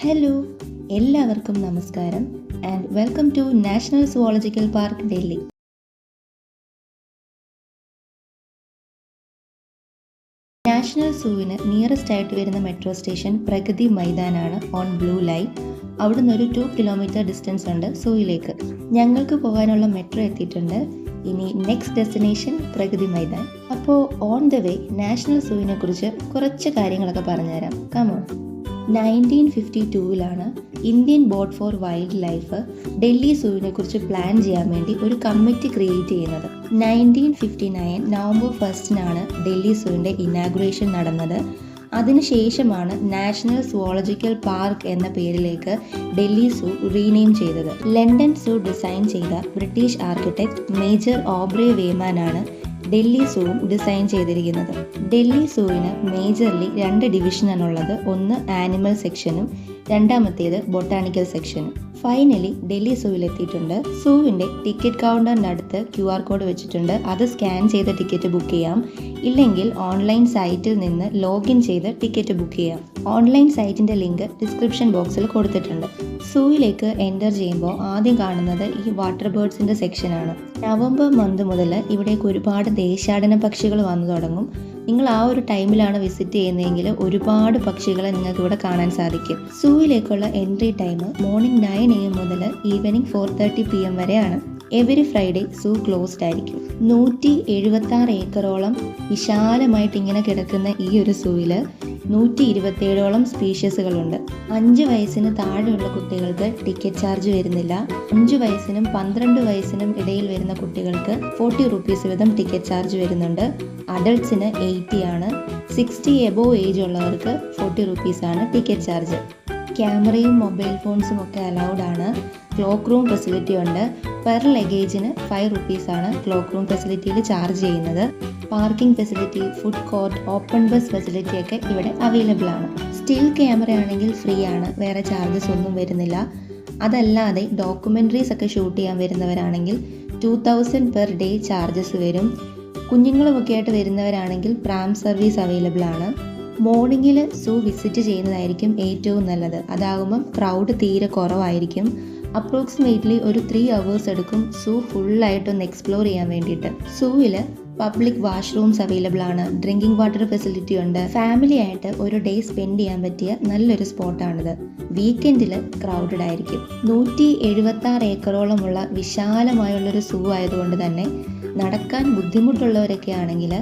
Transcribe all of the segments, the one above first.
Hello, എല്ലാവർക്കും നമസ്കാരം and welcome to national zoological park Delhi. National സൂവിന് നിയറസ്റ്റ് ആയിട്ട് വരുന്ന മെട്രോ സ്റ്റേഷൻ പ്രഗതി മൈതാനാണ് ഓൺ ബ്ലൂ ലൈൻ. അവിടുന്ന് ഒരു 2 കിലോമീറ്റർ ഡിസ്റ്റൻസ് ഉണ്ട് സൂയിലേക്ക്. ഞങ്ങൾക്ക് പോകാനുള്ള മെട്രോ എത്തിയിട്ടുണ്ട്. ഇനി നെക്സ്റ്റ് ഡെസ്റ്റിനേഷൻ പ്രഗതി മൈതാൻ. അപ്പോൾ ഓൺ ദ വേ നാഷണൽ സൂവിനെ കുറിച്ച് കുറച്ച് കാര്യങ്ങളൊക്കെ പറഞ്ഞുതരാം. Come on. 1952 Indian board for wild life Delhi സൂവിനെ കുറിച്ച് പ്ലാൻ ചെയ്യാൻ വേണ്ടി ഒരു കമ്മിറ്റി ക്രിയേറ്റ് ചെയ്യുന്നത്. 1959 നവംബർ 1 ഡൽഹി സൂവിൻ്റെ ഇനാഗുറേഷൻ നടന്നത്. അതിനുശേഷമാണ് നാഷണൽ സുവോളജിക്കൽ പാർക്ക് എന്ന പേരിലേക്ക് ഡൽഹി സൂ റീനെയിം ചെയ്തത്. ലണ്ടൻ സൂ ഡിസൈൻ ചെയ്ത ബ്രിട്ടീഷ് ആർക്കിടെക്ട് മേജർ ഓബ്രെ വേമാനാണ് ഡൽഹി സൂവും ഡിസൈൻ ചെയ്തിരിക്കുന്നത്. ഡൽഹി സൂവിന് മേജർലി 2 ഡിവിഷനാണുള്ളത്. ഒന്ന് ആനിമൽ സെക്ഷനും രണ്ടാമത്തേത് ബൊട്ടാണിക്കൽ സെക്ഷനും. ഫൈനലി ഡൽഹി സൂവിലെത്തിയിട്ടുണ്ട്. സൂവിൻ്റെ ടിക്കറ്റ് കൗണ്ടറിനടുത്ത് QR കോഡ് വെച്ചിട്ടുണ്ട്. അത് സ്കാൻ ചെയ്ത് ടിക്കറ്റ് ബുക്ക് ചെയ്യാം. ഇല്ലെങ്കിൽ ഓൺലൈൻ സൈറ്റിൽ നിന്ന് ലോഗിൻ ചെയ്ത് ടിക്കറ്റ് ബുക്ക് ചെയ്യാം. ഓൺലൈൻ സൈറ്റിൻ്റെ ലിങ്ക് ഡിസ്ക്രിപ്ഷൻ ബോക്സിൽ കൊടുത്തിട്ടുണ്ട്. സൂവിലേക്ക് എൻ്റർ ചെയ്യുമ്പോൾ ആദ്യം കാണുന്നത് ഈ വാട്ടർ ബേർഡ്സിൻ്റെ സെക്ഷനാണ്. നവംബർ മന്ത് മുതൽ ഇവിടേക്ക് ഒരുപാട് ദേശാടന പക്ഷികൾ വന്നു തുടങ്ങും. നിങ്ങൾ ആ ഒരു ടൈമിലാണ് വിസിറ്റ് ചെയ്യുന്നതെങ്കിൽ ഒരുപാട് പക്ഷികളെ നിങ്ങൾക്ക് ഇവിടെ കാണാൻ സാധിക്കും. സൂവിലേക്കുള്ള എൻട്രി ടൈം മോർണിംഗ് 9 AM മുതൽ ഈവനിങ് 4:30 PM വരെയാണ്. എവറി ഫ്രൈഡേ സൂ ക്ലോസ്ഡ് ആയിരിക്കും. 176 ഏക്കറോളം വിശാലമായിട്ട് ഇങ്ങനെ കിടക്കുന്ന ഈ ഒരു സൂവിൽ 127ഓളം സ്പീഷ്യസുകളുണ്ട്. 5 വയസ്സിന് താഴെയുള്ള കുട്ടികൾക്ക് ടിക്കറ്റ് ചാർജ് വരുന്നില്ല. 5 വയസ്സിനും 12 വയസ്സിനും ഇടയിൽ വരുന്ന കുട്ടികൾക്ക് 40 റുപ്പീസ് വീതം ടിക്കറ്റ് ചാർജ് വരുന്നുണ്ട്. അഡൾട്ട്സിന് 80 ആണ്. 60 എബോവ് ഏജ് ഉള്ളവർക്ക് 40 റുപ്പീസാണ് ടിക്കറ്റ് ചാർജ്. ക്യാമറയും മൊബൈൽ ഫോൺസും ഒക്കെ അലൗഡ് ആണ്. ക്ലോക്ക് റൂം ഫെസിലിറ്റി ഉണ്ട്. പെർ ലഗേജിന് 5 റുപ്പീസാണ് ക്ലോക്ക് റൂം ഫെസിലിറ്റിയിൽ ചാർജ് ചെയ്യുന്നത്. Parking facility, food court, open bus facility ഒക്കെ ഇവിടെ അവൈലബിൾ ആണ്. സ്റ്റിൽ ക്യാമറ ആണെങ്കിൽ ഫ്രീ ആണ്, വേറെ ചാർജസ് ഒന്നും വരുന്നില്ല. അതല്ലാതെ ഡോക്യുമെൻ്ററീസ് ഒക്കെ ഷൂട്ട് ചെയ്യാൻ വരുന്നവരാണെങ്കിൽ 2000 പെർ ഡേ ചാർജസ് വരും. കുഞ്ഞുങ്ങളുമൊക്കെ ആയിട്ട് വരുന്നവരാണെങ്കിൽ പ്രാം സർവീസ് അവൈലബിൾ ആണ്. മോർണിംഗിൽ സൂ വിസിറ്റ് ചെയ്യുന്നതായിരിക്കും ഏറ്റവും നല്ലത്. അതാകുമ്പം ക്രൗഡ് തീരെ കുറവായിരിക്കും. അപ്രോക്സിമേറ്റ്ലി ഒരു 3 hours എടുക്കും സൂ ഫുള്ളായിട്ടൊന്ന് എക്സ്പ്ലോർ ചെയ്യാൻ വേണ്ടിയിട്ട്. സൂവിൽ പബ്ലിക് വാഷ്റൂംസ് അവൈലബിൾ ആണ്. ഡ്രിങ്കിങ് വാട്ടർ ഫെസിലിറ്റി ഉണ്ട്. ഫാമിലി ആയിട്ട് ഒരു ഡേ സ്പെൻഡ് ചെയ്യാൻ പറ്റിയ നല്ലൊരു സ്പോട്ടാണിത്. വീക്കെൻഡിൽ ക്രൗഡഡ് ആയിരിക്കും. 176 ഏക്കറോളമുള്ള വിശാലമായുള്ളൊരു സൂ ആയതുകൊണ്ട് തന്നെ നടക്കാൻ ബുദ്ധിമുട്ടുള്ളവരൊക്കെ ആണെങ്കിൽ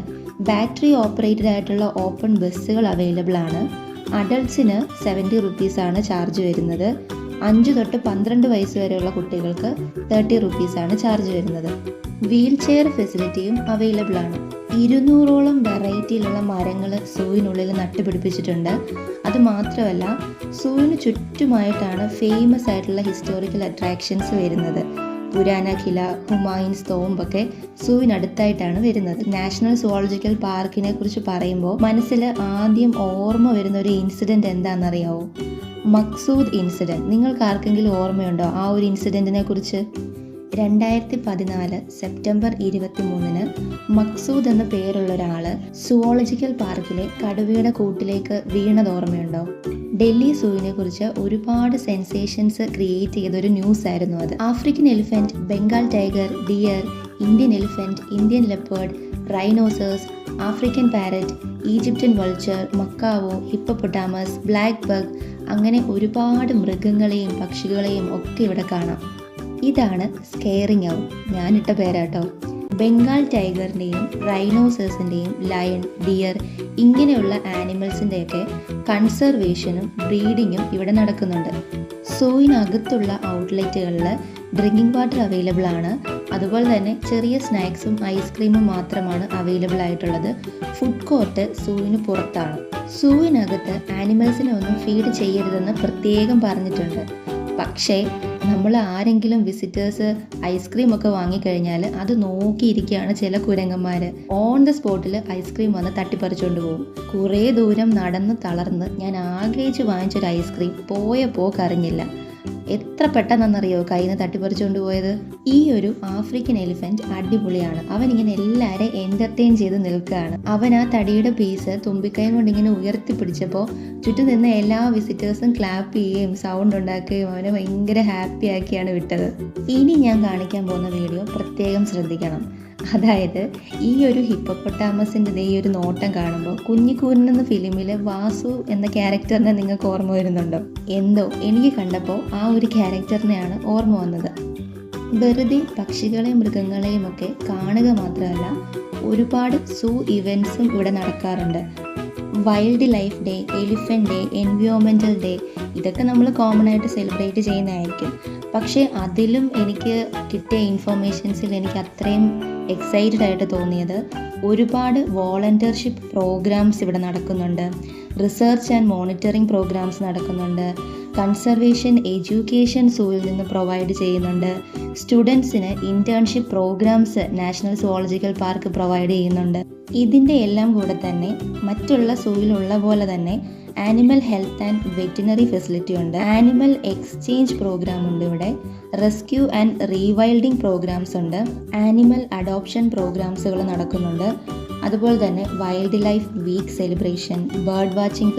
ബാറ്ററി ഓപ്പറേറ്റഡ് ആയിട്ടുള്ള ഓപ്പൺ ബസ്സുകൾ അവൈലബിൾ ആണ്. അഡൾട്ട്സിന് 70 റുപ്പീസാണ് ചാർജ് വരുന്നത്. 5 തൊട്ട് 12 വയസ്സ് വരെയുള്ള കുട്ടികൾക്ക് 30 റുപ്പീസാണ് ചാർജ് വരുന്നത്. വീൽ ചെയർ ഫെസിലിറ്റിയും അവൈലബിൾ ആണ്. 200ഓളം വെറൈറ്റിയിലുള്ള മരങ്ങൾ സൂവിനുള്ളിൽ നട്ടുപിടിപ്പിച്ചിട്ടുണ്ട്. അതുമാത്രമല്ല സൂവിന് ചുറ്റുമായിട്ടാണ് ഫേമസ് ആയിട്ടുള്ള ഹിസ്റ്റോറിക്കൽ അട്രാക്ഷൻസ് വരുന്നത്. പുരാന കില, ഹുമായൂൺസ് തോമ്പൊക്കെ സൂവിനടുത്തായിട്ടാണ് വരുന്നത്. നാഷണൽ സുവോളജിക്കൽ പാർക്കിനെ കുറിച്ച് പറയുമ്പോൾ മനസ്സിൽ ആദ്യം ഓർമ്മ വരുന്ന ഒരു ഇൻസിഡൻറ്റ് എന്താണെന്നറിയാവോ? മക്സൂദ് ഇൻസിഡൻറ്റ്. നിങ്ങൾക്ക് ആർക്കെങ്കിലും ഓർമ്മയുണ്ടോ ആ ഒരു ഇൻസിഡൻറ്റിനെ കുറിച്ച്? 2014 സെപ്റ്റംബർ 23 മക്സൂദ് എന്ന പേരുള്ള ഒരാൾ സുവോളജിക്കൽ പാർക്കിലെ കടുവയുടെ കൂട്ടിലേക്ക് വീണത് ഓർമ്മയുണ്ടോ? ഡൽഹി സൂവിനെ കുറിച്ച് ഒരുപാട് സെൻസേഷൻസ് ക്രിയേറ്റ് ചെയ്തൊരു ന്യൂസ് ആയിരുന്നു അത്. African elephant, Bengal tiger, dear, Indian elephant, Indian leopard, rhinoceros, African parrot, Egyptian vulture, Macao, hippopotamus, black bug, അങ്ങനെ ഒരുപാട് മൃഗങ്ങളെയും പക്ഷികളെയും ഒക്കെ ഇവിടെ കാണാം. ഇതാണ് സ്കെയറിങ് ഔ, ഞാനിട്ട പേരാട്ടോ. ബംഗാൾ ടൈഗറിൻ്റെയും റൈനോസേഴ്സിൻ്റെയും ലയൺ, ഡിയർ ഇങ്ങനെയുള്ള ആനിമൽസിൻ്റെയൊക്കെ കൺസർവേഷനും ബ്രീഡിങ്ങും ഇവിടെ നടക്കുന്നുണ്ട്. സൂവിനകത്തുള്ള ഔട്ട്ലെറ്റുകളിൽ ഡ്രിങ്കിങ് വാട്ടർ അവൈലബിൾ ആണ്. അതുപോലെ തന്നെ ചെറിയ സ്നാക്സും ഐസ്ക്രീമും മാത്രമാണ് അവൈലബിൾ ആയിട്ടുള്ളത്. ഫുഡ് കോർട്ട് സൂവിന് പുറത്താണ്. സൂവിനകത്ത് ആനിമൽസിനെ ഒന്നും ഫീഡ് ചെയ്യരുതെന്ന് പ്രത്യേകം പറഞ്ഞിട്ടുണ്ട്. പക്ഷേ നമ്മൾ ആരെങ്കിലും വിസിറ്റേഴ്സ് ഐസ്ക്രീം ഒക്കെ വാങ്ങിക്കഴിഞ്ഞാൽ അത് നോക്കിയിരിക്കുകയാണ് ചില കുരങ്ങന്മാർ. ഓൺ ദ സ്പോട്ടിൽ ഐസ്ക്രീം വന്ന് തട്ടിപ്പറിച്ചുകൊണ്ട് പോകും. കുറേ ദൂരം നടന്ന് തളർന്ന് ഞാൻ ആഗ്രഹിച്ച് വാങ്ങിച്ചൊരു ഐസ്ക്രീം പോയ പോക്കറിഞ്ഞില്ല. എത്ര പെട്ടെന്നറിയോ കയ്യിൽ നിന്ന് തട്ടിപ്പറിച്ചുകൊണ്ട് പോയത്. ഈ ഒരു ആഫ്രിക്കൻ എലിഫന്റ് അടിപൊളിയാണ്. അവൻ ഇങ്ങനെ എല്ലാവരെയും എന്റർടൈൻ ചെയ്ത് നിൽക്കുകയാണ്. അവൻ ആ തടിയുടെ പീസ് തുമ്പിക്കൈ കൊണ്ട് ഇങ്ങനെ ഉയർത്തിപ്പിടിച്ചപ്പോൾ ചുറ്റും നിന്ന എല്ലാ വിസിറ്റേഴ്സും ക്ലാപ്പ് ചെയ്യുകയും സൗണ്ട് ഉണ്ടാക്കുകയും അവനെ ഭയങ്കര ഹാപ്പി ആക്കിയാണ് വിട്ടത്. ഇനി ഞാൻ കാണിക്കാൻ പോകുന്ന വീഡിയോ പ്രത്യേകം ശ്രദ്ധിക്കണം. അതായത് ഈ ഒരു ഹിപ്പോപ്പൊട്ടാമസിൻ്റെ ഈ ഒരു നോട്ടം കാണുമ്പോൾ കുഞ്ഞിക്കൂരൻ എന്ന ഫിലിമിലെ വാസു എന്ന ക്യാരക്ടറിനെ നിങ്ങൾക്ക് ഓർമ്മ വരുന്നുണ്ടോ? എന്തോ എനിക്ക് കണ്ടപ്പോൾ ആ ഒരു ക്യാരക്ടറിനെയാണ് ഓർമ്മ വന്നത്. വെറുതെ പക്ഷികളെയും മൃഗങ്ങളെയും ഒക്കെ കാണുക മാത്രമല്ല, ഒരുപാട് സൂ ഇവൻറ്റ്സും ഇവിടെ നടക്കാറുണ്ട്. Wild life day, elephant day, environmental day, ഇതൊക്കെ നമ്മൾ കോമൺ ആയിട്ട് സെലിബ്രേറ്റ് ചെയ്യുന്നതായിരിക്കും. പക്ഷേ അതിലും എനിക്ക് കിട്ടിയ ഇൻഫോർമേഷൻസിൽ എനിക്ക് അത്രയും എക്സൈറ്റഡ് ആയിട്ട് തോന്നിയത് ഒരുപാട് വോളണ്ടിയർഷിപ്പ് പ്രോഗ്രാംസ് ഇവിടെ നടക്കുന്നുണ്ട്, റിസർച്ച് ആൻഡ് മോണിറ്ററിംഗ് പ്രോഗ്രാംസ് നടക്കുന്നുണ്ട്, കൺസർവേഷൻ എഡ്യൂക്കേഷൻ സൂവിൽ നിന്ന് പ്രൊവൈഡ് ചെയ്യുന്നുണ്ട്, സ്റ്റുഡൻസിന് internship programmes national zoological park provide ചെയ്യുന്നുണ്ട്. ഇതിൻ്റെ എല്ലാം കൂടെ തന്നെ മറ്റുള്ള സൂവിലുള്ള പോലെ തന്നെ animal health and veterinary facility ഉണ്ട്, ആനിമൽ എക്സ്ചേഞ്ച് പ്രോഗ്രാം ഉണ്ട് ഇവിടെ, റെസ്ക്യൂ ആൻഡ് റീവൈൽഡിംഗ് പ്രോഗ്രാംസ് ഉണ്ട്, ആനിമൽ അഡോപ്ഷൻ പ്രോഗ്രാംസുകൾ നടക്കുന്നുണ്ട്. അതുപോലെ തന്നെ wildlife week celebration, bird watching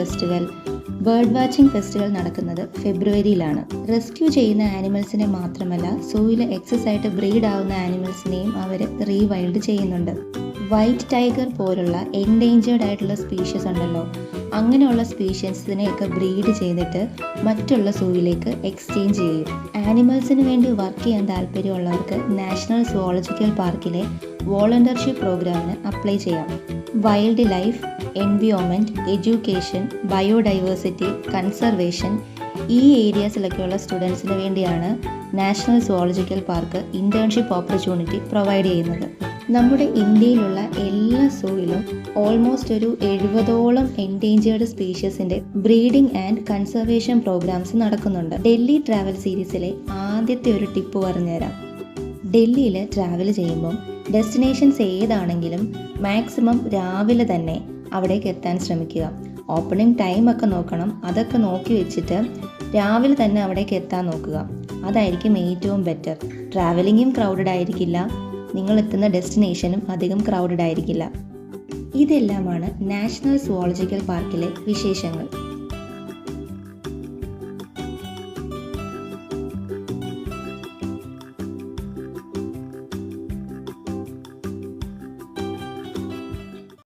festival നടക്കുന്നത് ഫെബ്രുവരിയിലാണ്. റെസ്ക്യൂ ചെയ്യുന്ന ആനിമൽസിനെ മാത്രമല്ല, സൂവിൽ എക്സസ് ആയിട്ട് ബ്രീഡ് ആവുന്ന ആനിമൽസിനെയും അവർ റീവൈൽഡ് ചെയ്യുന്നുണ്ട്. വൈറ്റ് ടൈഗർ പോലുള്ള എൻഡേഞ്ചേർഡ് ആയിട്ടുള്ള സ്പീഷ്യസ് ഉണ്ടല്ലോ, അങ്ങനെയുള്ള സ്പീഷ്യസിനെയൊക്കെ ബ്രീഡ് ചെയ്തിട്ട് മറ്റുള്ള സൂവിലേക്ക് എക്സ്ചേഞ്ച് ചെയ്യും. ആനിമൽസിന് വേണ്ടി വർക്ക് ചെയ്യാൻ താല്പര്യമുള്ളവർക്ക് നാഷണൽ സുവോളജിക്കൽ പാർക്കിലെ വോളണ്ടിയർഷിപ്പ് പ്രോഗ്രാമിന് അപ്ലൈ ചെയ്യാം. Wild life, environment, education, biodiversity, conservation, ഈ ഏരിയാസിലൊക്കെയുള്ള സ്റ്റുഡൻസിന് വേണ്ടിയാണ് national zoological park internship opportunity provide ചെയ്യുന്നത്. നമ്മുടെ ഇന്ത്യയിലുള്ള എല്ലാ സൂവിലും ഓൾമോസ്റ്റ് ഒരു 70ഓളം എൻഡേഞ്ചേർഡ് സ്പീഷ്യസിൻ്റെ ബ്രീഡിംഗ് ആൻഡ് കൺസർവേഷൻ പ്രോഗ്രാംസ് നടക്കുന്നുണ്ട്. ഡൽഹി ട്രാവൽ സീരീസിലെ ആദ്യത്തെ ഒരു ടിപ്പ് പറഞ്ഞുതരാം. ഡൽഹിയിൽ ട്രാവൽ ചെയ്യുമ്പം ഡെസ്റ്റിനേഷൻസ് ഏതാണെങ്കിലും മാക്സിമം രാവിലെ തന്നെ അവിടേക്ക് എത്താൻ ശ്രമിക്കുക. ഓപ്പണിംഗ് ടൈമൊക്കെ നോക്കണം, അതൊക്കെ നോക്കി വെച്ചിട്ട് രാവിലെ തന്നെ അവിടേക്ക് എത്താൻ നോക്കുക. അതായിരിക്കും ഏറ്റവും ബെറ്റർ. ട്രാവലിങ്ങും ക്രൗഡഡ് ആയിരിക്കില്ല, നിങ്ങൾ എത്തുന്ന ഡെസ്റ്റിനേഷനും അധികം ക്രൗഡഡ് ആയിരിക്കില്ല. ഇതെല്ലാമാണ് നാഷണൽ സുവോളജിക്കൽ പാർക്കിലെ വിശേഷങ്ങൾ.